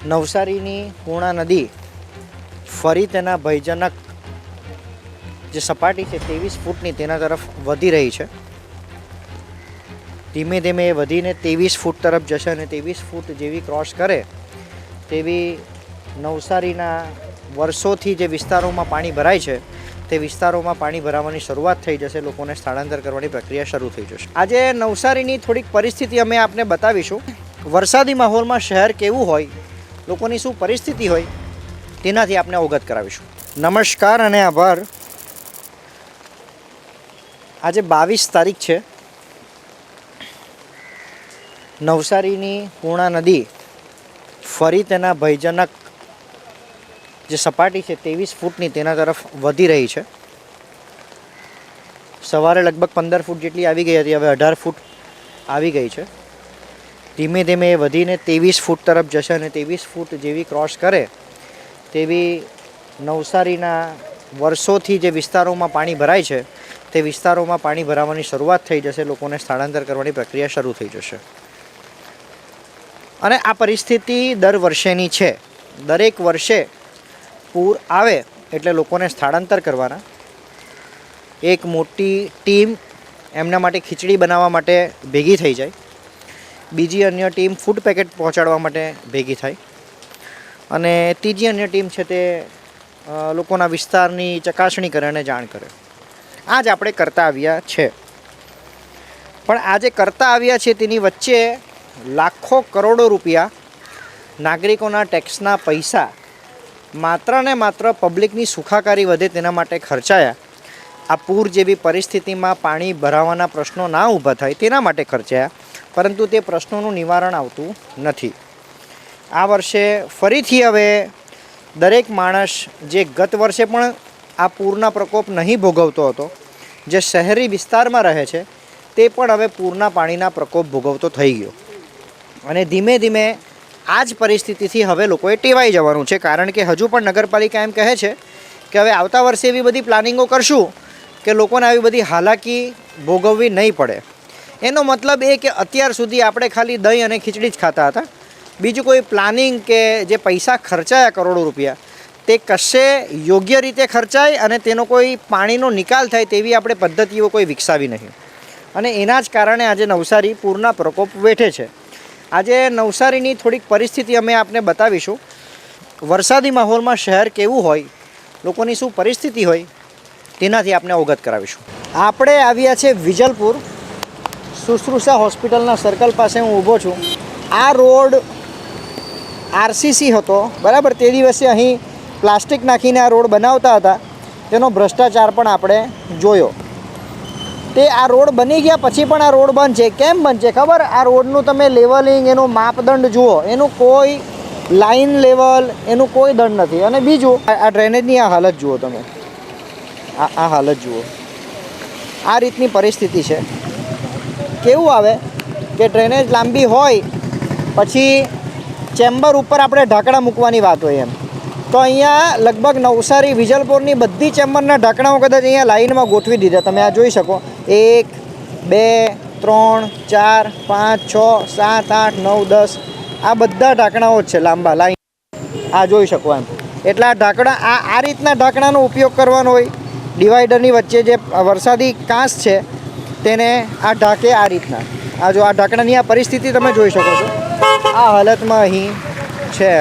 નવસારીની પૂર્ણા નદી ફરી તેના ભયજનક જે સપાટી છે 23 ફૂટની તેના તરફ વધી રહી છે. ધીમે ધીમે એ વધીને 23 ફૂટ તરફ જશે અને 23 ફૂટ જેવી ક્રોસ કરે તેવી નવસારીના વર્ષોથી જે વિસ્તારોમાં પાણી ભરાય છે તે વિસ્તારોમાં પાણી ભરાવાની શરૂઆત થઈ જશે. લોકોને સ્થળાંતર કરવાની પ્રક્રિયા શરૂ થઈ જશે. આજે નવસારીની થોડીક પરિસ્થિતિ અમે આપને બતાવીશું. વરસાદી માહોલમાં શહેર કેવું હોય, લોકોની શું પરિસ્થિતિ હોય તેનાથી આપણે અવગત કરાવીશું. નમસ્કાર અને આભાર. આજે 22 તારીખ છે. નવસારીની પૂર્ણા નદી ફરી તેના ભયજનક જે સપાટી છે 23 ફૂટની તેના તરફ વધી રહી છે. સવારે લગભગ 15 ફૂટ જેટલી આવી ગઈ હતી, હવે 18 ફૂટ આવી ગઈ છે. ધીમે ધીમે એ વધીને 23 ફૂટ તરફ જશે અને 23 ફૂટ જેવી ક્રોસ કરે તેવી નવસારીના વર્ષોથી જે વિસ્તારોમાં પાણી ભરાય છે તે વિસ્તારોમાં પાણી ભરાવાની શરૂઆત થઈ જશે. લોકોને સ્થળાંતર કરવાની પ્રક્રિયા શરૂ થઈ જશે. અને આ પરિસ્થિતિ દર વર્ષેની છે. દરેક વર્ષે પૂર આવે એટલે લોકોને સ્થળાંતર કરવાના. એક મોટી ટીમ એમના માટે ખીચડી બનાવવા માટે ભેગી થઈ જાય, બીજી અન્ય ટીમ ફૂડ પેકેટ પહોંચાડવા માટે ભેગી થાય અને ત્રીજી અન્ય ટીમ છે તે લોકોના વિસ્તારની ચકાસણી કરે અને જાણ કરે. આ જ આપણે કરતા આવ્યા છે. પણ આ જે કરતા આવ્યા છે તેની વચ્ચે લાખો કરોડો રૂપિયા નાગરિકોના ટેક્સના પૈસા માત્ર ને માત્ર પબ્લિકની સુખાકારી વધે તેના માટે ખર્ચાયા. આ પૂર જેવી પરિસ્થિતિમાં પાણી ભરાવાના પ્રશ્નો ના ઊભા થાય તેના માટે ખર્ચાયા, પરંતુ તે પ્રશ્નોનું નિવારણ આવતું નથી. આ વર્ષે ફરીથી હવે દરેક માણસ જે ગત વર્ષે પણ આ પૂરના પ્રકોપ નહીં ભોગવતો હતો, જે શહેરી વિસ્તારમાં રહે છે, તે પણ હવે પૂરના પાણીના પ્રકોપ ભોગવતો થઈ ગયો. અને ધીમે ધીમે આ જ પરિસ્થિતિથી હવે લોકોએ ટેવાઈ જવાનું છે. કારણ કે હજુ પણ નગરપાલિકા એમ કહે છે કે હવે આવતા વર્ષે એવી બધી પ્લાનિંગો કરશું કે લોકોને આવી બધી હાલાકી ભોગવવી નહીં પડે. એનો મતલબ એ કે અત્યાર સુધી આપણે ખાલી દહીં અને ખીચડી જ ખાતા હતા. બીજું કોઈ પ્લાનિંગ કે જે પૈસા ખર્ચાયા કરોડો રૂપિયા તે કશે યોગ્ય રીતે ખર્ચાય અને તેનો કોઈ પાણીનો નિકાલ થાય તેવી આપણે પદ્ધતિઓ કોઈ વિકસાવી નહીં. અને એના જ કારણે આજે નવસારી પૂરના પ્રકોપ વેઠે છે. આજે નવસારીની થોડીક પરિસ્થિતિ અમે આપને બતાવીશું. વરસાદી માહોલમાં શહેર કેવું હોય, લોકોની શું પરિસ્થિતિ હોય તેનાથી આપણે અવગત કરાવીશું. આપણે આવ્યા છે વિજલપુર શુશ્રુષા હોસ્પિટલના સર્કલ પાસે હું ઊભો છું. આ રોડ આરસીસી હતો, બરાબર. તે દિવસે અહીં પ્લાસ્ટિક નાખીને આ રોડ બનાવતા હતા. તેનો ભ્રષ્ટાચાર પણ આપણે જોયો. તે આ રોડ બની ગયા પછી પણ આ રોડ બંધ છે. કેમ બંધ છે ખબર? આ રોડનું તમે લેવલિંગ, એનું માપદંડ જુઓ, એનું કોઈ લાઇન લેવલ, એનું કોઈ દંડ નથી. અને બીજું, આ ડ્રેનેજની આ હાલત જુઓ તમે, આ હાલત જુઓ. આ રીતની પરિસ્થિતિ છે. કેવું આવે કે ડ્રેનેજ લાંબી હોય પછી ચેમ્બર ઉપર આપણે ઢાંકણા મૂકવાની વાત હોય એમ. તો અહીંયા લગભગ નવસારી વિજલપુરની બધી ચેમ્બરના ઢાંકણાઓ કદાચ અહીંયા લાઇનમાં ગોઠવી દીધા. તમે આ જોઈ શકો. 1 2 3 4 5 6 7 8 9 10 આ બધા ઢાંકણાઓ જ છે લાંબા લાઈન. આ જોઈ શકો એમ. એટલા ઢાંકણા આ રીતના ઢાંકણાનો ઉપયોગ કરવાનો હોય. ડિવાઈડરની વચ્ચે જે વરસાદી કાંસ છે તેને આ ઢાંકે આ રીતના. આ જો આ ઢાંકણાની આ પરિસ્થિતિ તમે જોઈ શકો છો. આ હાલતમાં અહીં છે.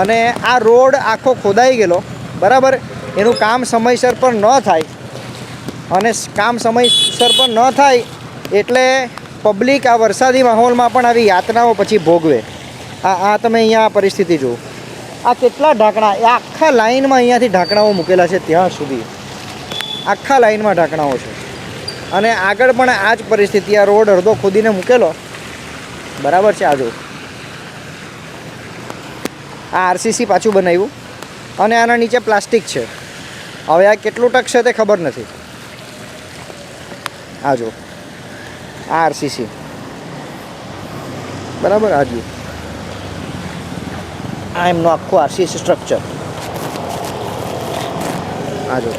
અને આ રોડ આખો ખોદાઈ ગયેલો, બરાબર. એનું કામ સમયસર પર ન થાય અને કામ સમયસર પર ન થાય એટલે પબ્લિક આ વરસાદી માહોલમાં પણ આવી યાતનાઓ પછી ભોગવે. આ તમે અહીંયા આ પરિસ્થિતિ જુઓ. આ કેટલા ઢાંકણા, એ આખા લાઇનમાં અહીંયાથી ઢાંકણાઓ મૂકેલા છે ત્યાં સુધી. આખા લાઇનમાં ઢાંકણાઓ છે. અને આગળ પણ આ જ પરિસ્થિતિ. આ રોડ અડધો ખોદીને મૂકેલો, બરાબર છે. આ જો આ આરસીસી પાછું બનાવ્યું અને આના નીચે પ્લાસ્ટિક છે. હવે આ કેટલું ટકશે તે ખબર નથી. આ જો આ આરસીસી, બરાબર. આ જો આ એમનું આખું આરસીસી સ્ટ્રક્ચર. આ જો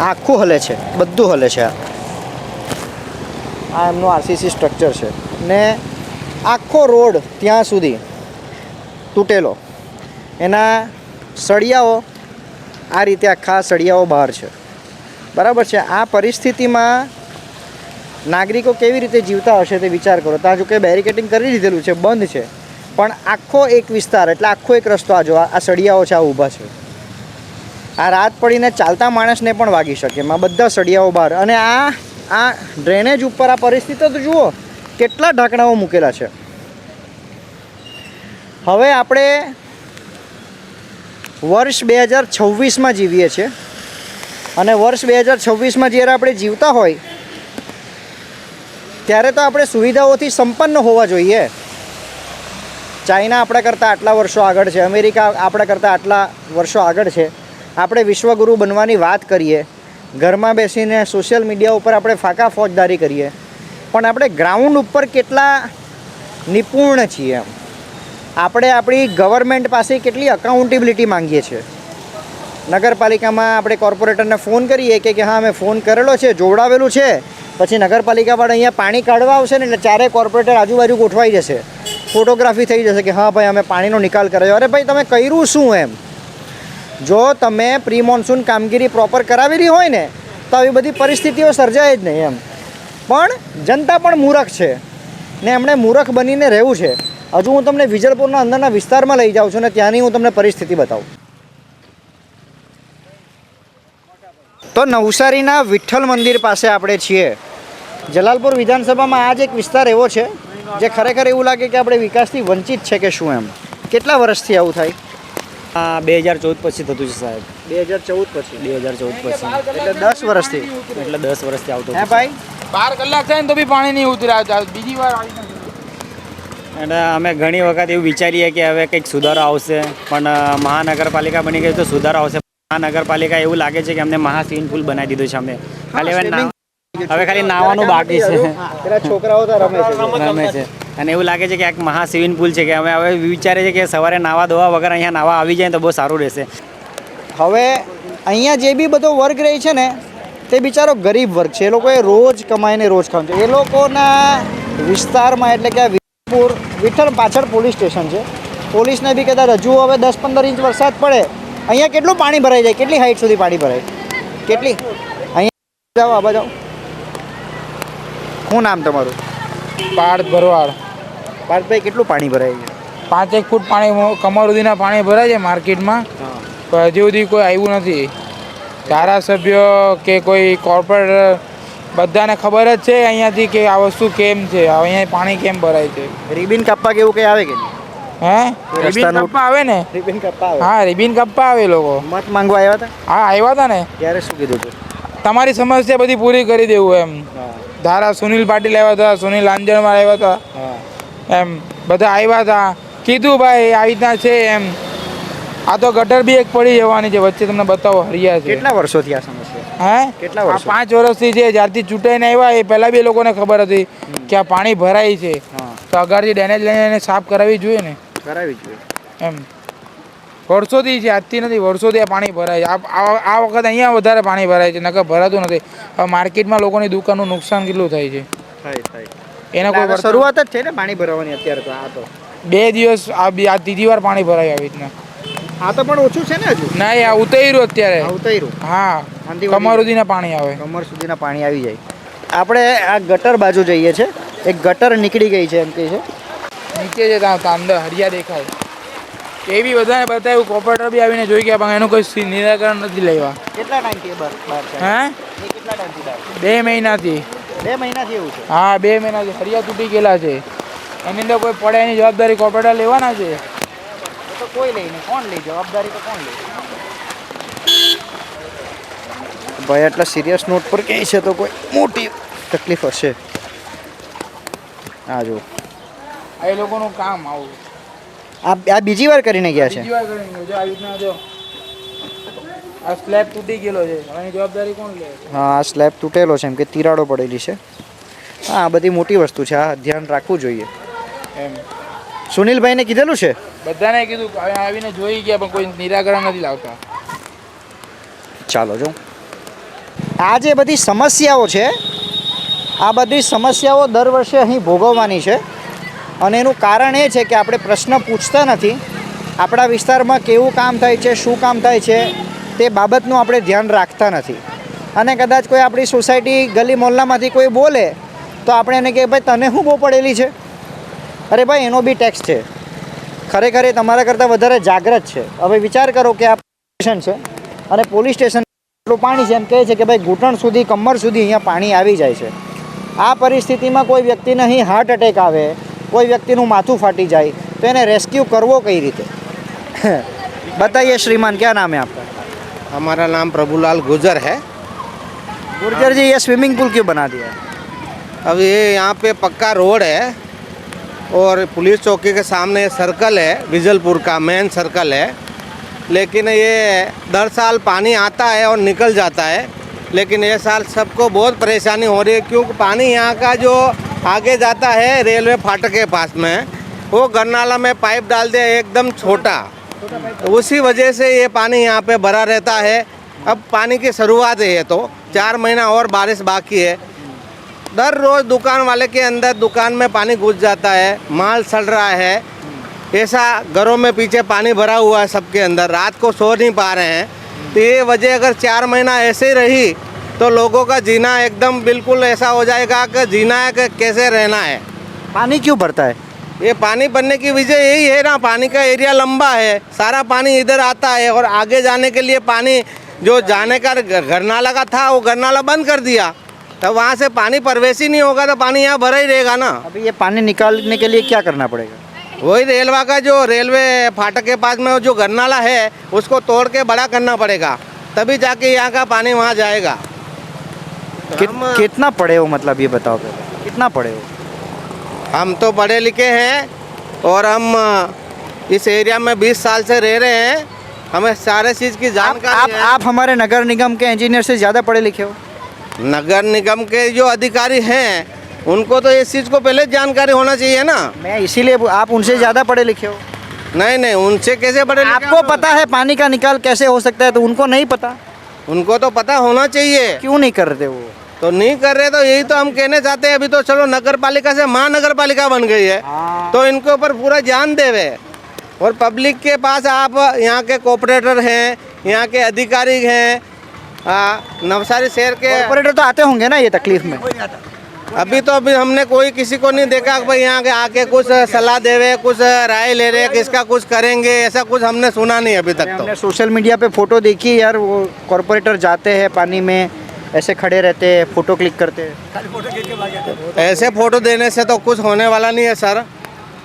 આ આખું હલે છે, બધું હલે છે. આ એમનું આરસીસી સ્ટ્રક્ચર છે ને આખો રોડ ત્યાં સુધી તૂટેલો, એના સળિયાઓ આ રીતે આખા સળિયાઓ બહાર છે, બરાબર છે. આ પરિસ્થિતિમાં નાગરિકો કેવી રીતે જીવતા હશે તે વિચાર કરો. ત્યાં જો કે બેરિકેડિંગ કરી દીધેલું છે, બંધ છે, પણ આખો એક વિસ્તાર એટલે આખો એક રસ્તો આ જો આ સળિયાઓ છે, આ ઊભા છે. આ રાત પડીને ચાલતા માણસને પણ વાગી શકે એમાં બધા સળિયાઓ બહાર. અને આ ડ્રેનેજ ઉપર આ પરિસ્થિતિ તો જુઓ, કેટલા ઢાંકણાઓ મૂકેલા છે. હવે આપણે વર્ષ 2026માં જીવીએ છીએ અને વર્ષ 2026માં જ્યારે આપણે જીવતા હોય ત્યારે તો આપણે સુવિધાઓથી સંપન્ન હોવા જોઈએ. ચાઇના આપણા કરતાં આટલા વર્ષો આગળ છે, અમેરિકા આપણા કરતાં આટલા વર્ષો આગળ છે. આપણે વિશ્વગુરુ બનવાની વાત કરીએ, ઘરમાં બેસીને સોશિયલ મીડિયા ઉપર આપણે ફાંકા ફોજદારી કરીએ, પણ આપણે ગ્રાઉન્ડ ઉપર કેટલા નિપુણ છીએ એમ. આપણે આપણી ગવર્મેન્ટ પાસે કેટલી અકાઉન્ટેબિલિટી માંગીએ છીએ. નગરપાલિકામાં આપણે કોર્પોરેટરને ફોન કરીએ કે હા અમે ફોન કરેલો છે, જોવડાવેલું છે, પછી નગરપાલિકાવાળા અહીંયા પાણી કાઢવા આવશે ને એટલે ચારે કોર્પોરેટર આજુબાજુ ગોઠવાઈ જશે, ફોટોગ્રાફી થઈ જશે કે હા ભાઈ અમે પાણીનો નિકાલ કર્યો. અરે ભાઈ તમે કર્યું શું એમ? જો તમે પ્રી મોન્સૂન કામગીરી પ્રોપર કરાવેલી હોય ને તો આવી બધી પરિસ્થિતિઓ સર્જાય જ નહીં એમ. પણ જનતા પણ મૂર્ખ છે ને એમણે મૂર્ખ બનીને રહેવું છે. હજુ હું તમને વિજલપુરના અંદરના વિસ્તારમાં લઈ જાઉં છું ને ત્યાંની હું તમને પરિસ્થિતિ બતાવું. તો નવસારીના વિઠ્ઠલ મંદિર પાસે આપણે છીએ. જલાલપુર વિધાનસભામાં આ જ એક વિસ્તાર એવો છે જે ખરેખર એવું લાગે કે આપણે વિકાસથી વંચિત છે કે શું એમ. કેટલા વર્ષથી આવું થાય? 2014 પછી થતું છે સાહેબ. 2014 પછી? 2014 પછી એટલે 10 વર્ષથી? એટલે 10 વર્ષથી આવતો હે ભાઈ? 12 કલાક થાય ને તો બી પાણી નહીં ઉતર્યા. બીજી વાર આવી નથી. એટલે અમે ઘણી વખત એવું વિચારીએ કે હવે કંઈક સુધારો આવશે, પણ મહાનગરપાલિકા બની ગઈ તો સુધારો આવશે. મહાનગરપાલિકા એવું લાગે છે કે અમને મહા સ્વિમિંગ પુલ બનાવી દીધું છે. અમે ખાલી હવે ખાલી નાવાનું બાકી છે. પેલા છોકરાઓ તો રમે છે. અને એવું લાગે છે કે એક મહા સ્વિમિંગ પુલ છે કે અમે હવે વિચારે છે કે સવારે નાવા ધોવા વગર અહીંયા નાવા આવી જાય તો બહુ સારું રહેશે. હવે અહીંયા જે બી બધો વર્ગ રહે છે ને તે બિચારો ગરીબ વર્ગ છે. એ લોકોએ રોજ કમાઈને રોજ ખાવાનું છે. એ લોકોના વિસ્તારમાં એટલે કે વિઠ્ઠલ પાછળ પોલીસ સ્ટેશન છે. પોલીસને બી કદાચ હજુ હવે 10-15 ઇંચ વરસાદ પડે અહીંયા કેટલું પાણી ભરાઈ જાય? કેટલી હાઈટ સુધી પાણી ભરાય? કેટલી? અહીંયા જાઓ, આબા જાઓ. શું નામ તમારું? પાર્થ ભરવાડ. પાર્થભાઈ, કેટલું પાણી ભરાય છે? 5-1 ફૂટ પાણી કમર સુધીના પાણી ભરાય છે માર્કેટમાં, પણ હજી સુધી કોઈ આવ્યું નથી. ધારાસભ્ય કે કોઈ કોર્પોરેટર બધાને ખબર જ છે અહીંયાથી કે આ વસ્તુ કેમ છે, અહીંયા પાણી કેમ ભરાય છે. રિબિન કાપવા કે એવું કંઈ આવે કે નહીં? હે? રિબિન કાપવા આવે ને? રિબિન કાપવા આવે? હા, રિબિન કાપવા આવે લોકો. મત માંગવા આવ્યા હતા? હા, આવ્યા હતા ને. ત્યારે શું કીધું હતું? તમારી સમસ્યા બધી પૂરી કરી દેવું એમ. ધારા સુનિલ પાટીલ આવ્યા હતા, સુનિલ લાંજણમાં આવ્યા હતા, એમ બધા આવ્યા હતા. કીધું ભાઈ આવી રીતના છે એમ. આ તો ગટર બી એક પડી જવાની છે વચ્ચે, તમને બતાવો હરિયા છે. કેટલા વર્ષોથી આ સમસ્યા? હે? કેટલા વર્ષ? 5 વર્ષથી છે. જ્યારથી ચૂંટાઈને આવ્યા એ પહેલાં બી એ લોકોને ખબર હતી કે આ પાણી ભરાય છે, તો અગારથી ડેનેજ લઈને એને સાફ કરાવવી જોઈએ ને. કરાવવી જોઈએ એમ. વર્ષોથી છે, આજથી નથી, વર્ષોથી આ પાણી ભરાય છે. આ વખત અહીંયા વધારે પાણી ભરાય છે, નકર ભરાતું નથી. હવે માર્કેટમાં લોકોની દુકાનનું નુકસાન કેટલું થાય છે એને કોઈ શરૂઆત જ છે ને પાણી ભરાવાની અત્યારે. તો આ તો 2 દિવસ આ 3જી વાર પાણી ભરાય આવી રીતના. આ તો પણ ઓછું છે ને હજુ? ના, આ ઉતર્યું અત્યારે. ઉતર્યું? હા, કમર સુધીના પાણી આવે. કમર સુધીના પાણી આવી જાય. આપણે આ ગટર બાજુ જઈએ છે. એક ગટર નીકળી ગઈ છે એમ કહે છે. નીચે છે ત્યાં અંદર હરિયા દેખાય. એ બી બધાને બતાવ્યું, કોર્પોરેટર બી આવીને જોઈ ગયા, પણ એનું કોઈ નિરાકરણ નથી લેવા. કેટલા ટાઈમથી બહાર છે? હે? કેટલા ટાઈમથી બહાર? 2 મહિનાથી. 2 મહિનાથી એવું છે? હા, 2 મહિનાથી હરિયા તૂટી ગયેલા છે. એની અંદર કોઈ પડે એની જવાબદારી કોર્પોરેટર લેવાના છે. તો કોઈ લઈને કોણ લે જવાબદારી? તો કોણ લે? ભાઈ આટલા સિરિયસ નોટ પર કહે છે તો કોઈ મોટી તકલીફ હશે. આ જો એ લોકોનું કામ આવું. આ બીજી વાર કરીને ગયા છે? બીજી વાર કરીને જો આવી રીતના જો આ સ્લેબ તૂટી ગયેલો છે, એની જવાબદારી કોણ લે? હા, આ સ્લેબ તૂટેલો છે એમ કે તિરાડો પડેલી છે. હા, આ બધી મોટી વસ્તુ છે, આ ધ્યાન રાખવું જોઈએ એમ. સુનિલભાઈને કીધેલું છે? બધાને કીધું, આવીને જોઈ ગયા પણ કોઈ નિરાકરણ નથી લાવતા. ચાલો જો આ જે બધી સમસ્યાઓ છે, આ બધી સમસ્યાઓ દર વર્ષે અહીં ભોગવવાની છે. અને એનું કારણ એ છે કે આપણે પ્રશ્ન પૂછતા નથી આપણા વિસ્તારમાં કેવું કામ થાય છે, શું કામ થાય છે તે બાબતનું આપણે ધ્યાન રાખતા નથી. અને કદાચ કોઈ આપણી સોસાયટી ગલી મોહલ્લામાંથી કોઈ બોલે તો આપણે એને કહીએ ભાઈ તને શું બહુ પડેલી છે, અરે ભાઈ એનો બી ટેક્સ છે. ખરેખર એ તમારા કરતાં વધારે જાગૃત છે. હવે વિચાર કરો કે આ સ્ટેશન છે અને પોલીસ સ્ટેશન એટલું પાણી છે, એમ કહે છે કે ભાઈ ઘૂંટણ સુધી કમર સુધી અહીંયા પાણી આવી જાય છે. આ પરિસ્થિતિમાં કોઈ વ્યક્તિને અહીં હાર્ટ એટેક આવે, કોઈ વ્યક્તિનું માથું ફાટી જાય તો એને રેસ્ક્યુ કરવો કઈ રીતે? बताइए श्रीमान, क्या नाम है आपका? हमारा नाम प्रभुलाल गुर्जर है। गुर्जर जी, ये स्विमिंग पूल क्यों बना दिया? अब ये यहाँ पे पक्का रोड है और पुलिस चौकी के सामने सर्कल है, विजलपुर का मेन सर्कल है, लेकिन ये दर साल पानी आता है और निकल जाता है, लेकिन ये साल सबको बहुत परेशानी हो रही है क्योंकि पानी यहाँ का जो आगे जाता है रेलवे फाटक के पास में, वो गरनाला में पाइप डाल दिया एकदम छोटा, तो उसी वजह से ये पानी यहाँ पे भरा रहता है. अब पानी की शुरुआत है, ये तो 4 महीना और बारिश बाकी है. दर रोज़ दुकान वाले के अंदर दुकान में पानी घुस जाता है, माल सड़ रहा है, ऐसा घरों में पीछे पानी भरा हुआ है सबके अंदर, रात को सो नहीं पा रहे हैं. तो ये वजह अगर 4 महीना ऐसे ही रही तो लोगों का जीना एकदम बिल्कुल ऐसा हो जाएगा कि जीना है कि कैसे रहना है. पानी क्यों भरता है? ये पानी बनने की वजह यही है ना, पानी का एरिया लंबा है, सारा पानी इधर आता है और आगे जाने के लिए पानी जो जाने का गरनाला का था वो गरनाला बंद कर दिया, तो वहाँ से पानी प्रवेश ही नहीं होगा तो पानी यहाँ भरा ही रहेगा ना. अभी ये पानी निकालने के लिए क्या करना पड़ेगा? वही रेलवा का जो रेलवे फाटक के पास में जो गरनाला है उसको तोड़ के बड़ा करना पड़ेगा, तभी जाके यहाँ का पानी वहाँ जाएगा. कितना पड़े हो, मतलब ये बताओ पहले, कितना पड़े हो? हम तो पढ़े लिखे हैं और हम इस एरिया में 20 साल से रह रहे हैं, हमें सारे चीज़ की जानकारी है. आप हमारे नगर निगम के इंजीनियर से ज़्यादा पढ़े लिखे हो. नगर निगम के जो अधिकारी हैं उनको तो इस चीज़ को पहले जानकारी होना चाहिए ना. मैं इसीलिए आप उनसे ज़्यादा पढ़े लिखे हो. नहीं नहीं, उनसे कैसे पढ़े लिखे आपको पता है पानी का निकाल कैसे हो सकता है, तो उनको नहीं पता. उनको तो पता होना चाहिए, क्यों नहीं कर रहे वो? तो नहीं कर रहे, तो यही तो हम कहने चाहते हैं. अभी तो चलो नगर पालिका से महानगर पालिका बन गई है, तो इनके ऊपर पूरा ध्यान देवे. और पब्लिक के पास आप यहाँ के कोऑपरेटर हैं, यहाँ के अधिकारी हैं, नवसारी शहर के ऑपरेटर तो आते होंगे ना ये तकलीफ में. अभी हमने कोई किसी को नहीं देखा कि भाई यहाँ के आके कुछ सलाह देवे, कुछ राय ले रहे, किसका कुछ करेंगे, ऐसा कुछ हमने सुना नहीं अभी तक. तो हमने सोशल मीडिया पे फोटो देखी यार, वो कॉरपोरेटर जाते हैं पानी में ऐसे खड़े रहते हैं, फोटो क्लिक करते हैं. ऐसे फोटो देने से तो कुछ होने वाला नहीं है सर.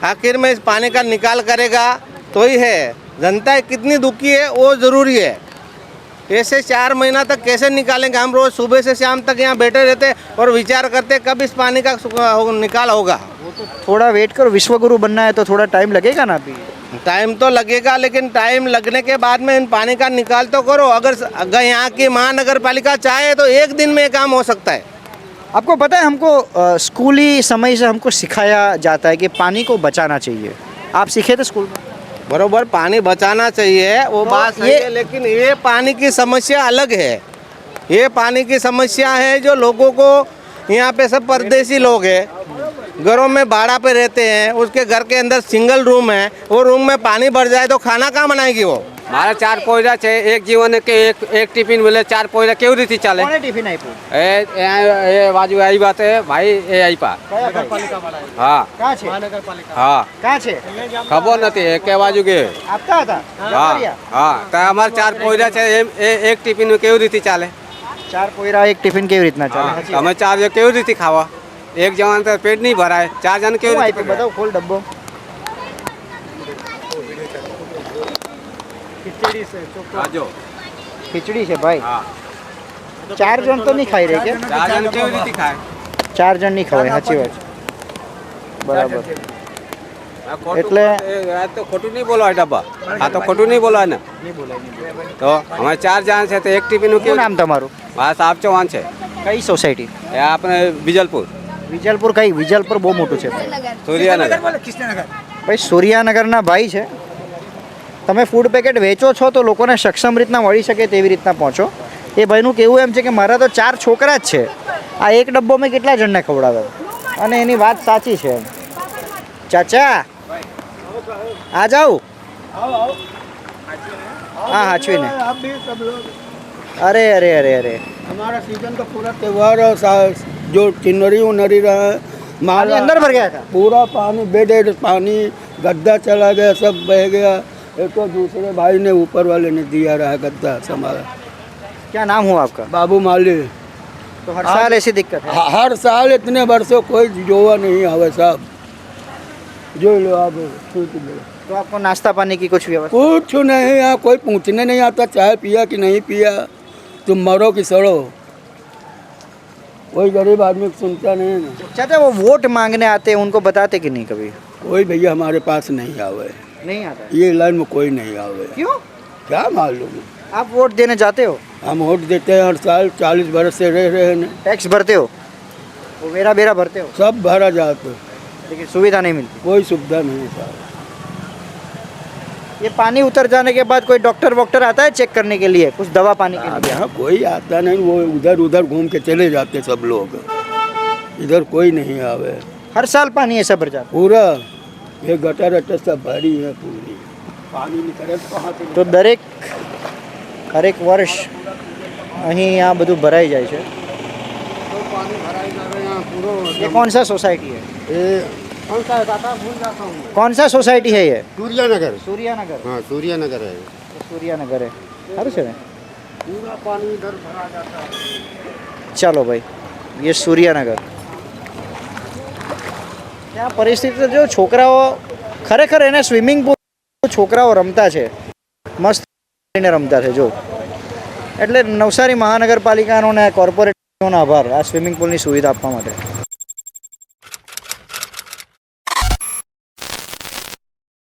आखिर में इस पानी का निकाल करेगा तो ही है. जनता कितनी दुखी है वो ज़रूरी है. ऐसे 4 महीना तक कैसे निकालेंगे? हम रोज़ सुबह से शाम तक यहाँ बैठे रहते और विचार करते कब इस पानी का निकाल होगा. थोड़ा वेट करो, विश्वगुरु बनना है तो थोड़ा टाइम लगेगा ना. अभी टाइम तो लगेगा, लेकिन टाइम लगने के बाद में इन पानी का निकाल तो करो. अगर यहाँ की महानगर पालिका चाहे तो एक दिन में काम हो सकता है. आपको पता है हमको स्कूली समय से हमको सिखाया जाता है कि पानी को बचाना चाहिए. आप सीखे थे स्कूल में? बरोबर, पानी बचाना चाहिए, वो तो बात सही है, लेकिन ये पानी की समस्या अलग है. ये पानी की समस्या है जो लोगों को, यहाँ पे सब परदेसी लोग हैं, घरों में भाड़ा पे रहते हैं, उसके घर के अंदर सिंगल रूम है, वो रूम में पानी भर जाए तो खाना कहाँ बनाएगी वो? મારા 4 પોયરા છે, એક જીવન કે એક ટિફિન બોલે 4 પોયરા કેવી રીતે ચાલે? કોને ટિફિન આપ્યું? એ બાજુ આવી વાત है भाई એ આપ્યા. હા ક્યાં છે? હા ક્યાં છે? ખબર નથી એ કે બાજુ કે આપતા હતા. હા હા તો અમારે 4 પોયરા છે, એક ટિફિન કેવી રીતે ચાલે? 4 પોયરા એક ટિફિન કેવી રીતના ચાલે? હા, અમે 4 જણ કેવી રીતે ખાવા? એક જણ તો પેટ નહીં ભરાય, 4 જણ કેવી રીતે આપ્યું બતાવો, ખોલ ડબ્બો. જો ખીચડી છે ભાઈ. હા 4 જણ તો નહીં ખાઈ રહે કે? 4 જણ કેવી રીતે ખાય? 4 જણ નહીં ખવાય, સાચી વાત છે. બરાબર. આ ખોટું એટલે- આ તો ખોટું નહીં બોલવાય ડબ્બા, આ તો ખોટું નહીં બોલવાય ને. તો અમે 4 જણ છે તો એક ટિફિનનું શું કેવું? નામ તમારું? હા સાહેબ ચૌહાણ છે, કઈ સોસાયટી? એ આપણે વિજલપુર વિજલપુર. કઈ વિજલપુર? બહુ મોટું છે સૂર્યાનગર. ભાઈ. સૂર્યાનગરના ભાઈ છે. તમે ફૂડ પેકેટ વેચો છો તો લોકોને સક્ષમ રીતના મળી શકે તેવી રીતના પહોંચો. એ ભાઈનું કહેવું એમ છે કે મારા તો 4 છોકરા જ છે, આ એક ડબ્બો મેં કેટલા જણને ખવડાવે, અને એની વાત સાચી છે. ચાચા આ જાઓ, हाँ हाचवीने आप भी सब लोग अरे अरे अरे अरे हमारा सीजन का पूरा त्योहार और जो किन्नरी उन्नरी रहा है पानी माला अंदर भर गया था पूरा पानी बेड पानी गद्दा चला गया सब बह गया एक तो दूसरे भाई ने ऊपर वाले ने दिया रहा गद्दा संभाला क्या नाम हुआ आपका? बाबू माली तो हर साल ऐसी दिक्कत है? हर साल इतने वर्षों कोई जोवा नहीं आवे साहब जो लो आप छूट लो तो आपको नाश्ता पानी की कुछ व्यवस्था? कुछ नहीं यहाँ कोई पूछने नहीं आता चाय पिया कि नहीं पिया तुम मरो कि सड़ो कोई गरीब आदमी सुनता नहीं है ना चाचा वो वोट मांगने आते हैं उनको बताते कि नहीं कभी? कोई भैया हमारे पास नहीं आवे नहीं आता? ये लाइन में कोई नहीं आवे क्यों? क्या मालूम आप वोट देने जाते हो? हम वोट देते हैं हर साल 40 बरस से रह रहे हैं टैक्स भरते हो? वो मेरा बेरा भरते हो? सब भरा जाते लेकिन सुविधा नहीं मिलती। कोई सुविधा नहीं साहब ये पानी उतर जाने के बाद कोई डॉक्टर वॉक्टर आता है चेक करने के लिए, कुछ दवा पानी के अब लिए? यहाँ कोई आता नहीं वो उधर उधर घूम के चले जाते सब लोग इधर कोई नहीं आवे हर साल पानी ऐसा भर जाता पूरा ये गटर अटर सब भरी है पूरी पानी निकले तो कहाँ से તો હરેક વર્ષ અહીં આ બધું ભરાઈ જાય છે। पानी भराई जा रहे हैं यहाँ पूरा ये कौन सा सोसाइटी है? ये कौन सा है दादा भूल जाता हूँ कौन सा सोसाइटी है ये? सूर्यानगर सूर्यानगर। हाँ सूर्यानगर है सूर्यानगर है સારું છે ને? पूरा पानी इधर भरा जाता है ચાલો ભાઈ ये सूर्यानगर ત્યાં પરિસ્થિતિ જો છોકરાઓ ખરેખર એને સ્વિમિંગ પુલ છોકરાઓ રમતા છે મસ્ત કરીને રમતા છે જો એટલે નવસારી મહાનગરપાલિકાનો ને કોર્પોરેશનનો આભાર આ સ્વિમિંગ પુલની સુવિધા આપવા માટે।